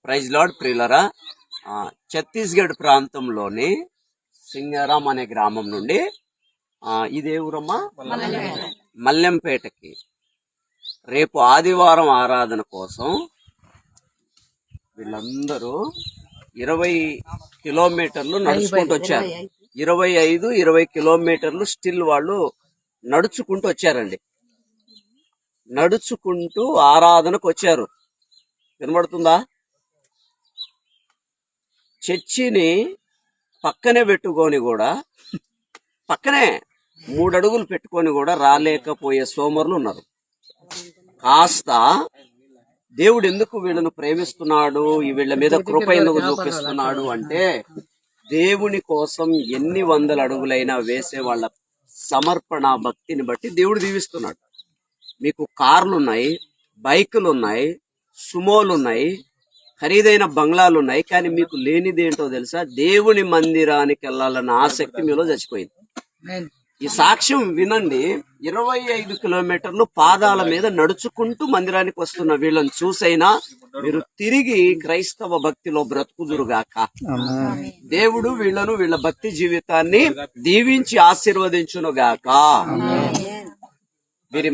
Praise lord ప్రియులరా. ఛత్తీస్గఢ్ ప్రాంతంలోని సింగారాం అనే గ్రామం నుండి ఇదే ఊరమ్మా మల్లెంపేటకి రేపు ఆదివారం ఆరాధన కోసం వీళ్ళందరూ 20 కిలోమీటర్లు నడుచుకుంటూ వచ్చారు. 25-20 కిలోమీటర్లు స్టిల్ వాళ్ళు నడుచుకుంటూ వచ్చారండి. నడుచుకుంటూ ఆరాధనకు వచ్చారు. వినబడుతుందా? చర్చిని పక్కనే పెట్టుకొని కూడా, పక్కనే 3 అడుగులు పెట్టుకొని కూడా రాలేకపోయే సోమరులు ఉన్నారు. కాస్త దేవుడు ఎందుకు వీళ్ళను ప్రేమిస్తున్నాడు, వీళ్ళ మీద కృప ఎందుకు చూపిస్తున్నాడు అంటే, దేవుని కోసం ఎన్ని 100 అడుగులైనా వేసే వాళ్ళ సమర్పణ భక్తిని బట్టి దేవుడు దీవిస్తున్నాడు. మీకు కార్లు ఉన్నాయి, బైకులు ఉన్నాయి, సుమోలు ఉన్నాయి, ఖరీదైన బంగ్లాలు ఉన్నాయి. కానీ మీకు లేనిది ఏంటో తెలుసా? దేవుని మందిరానికి వెళ్ళాలన్న ఆసక్తి మీలో చచ్చిపోయింది. ఈ సాక్ష్యం వినండి. 25 కిలోమీటర్లు పాదాల మీద నడుచుకుంటూ మందిరానికి వస్తున్న వీళ్ళని చూసైనా మీరు తిరిగి క్రైస్తవ భక్తిలో బ్రతుకుదురుగాక. దేవుడు వీళ్ళను, వీళ్ళ భక్తి జీవితాన్ని దీవించి ఆశీర్వదించునుగాక. వీరి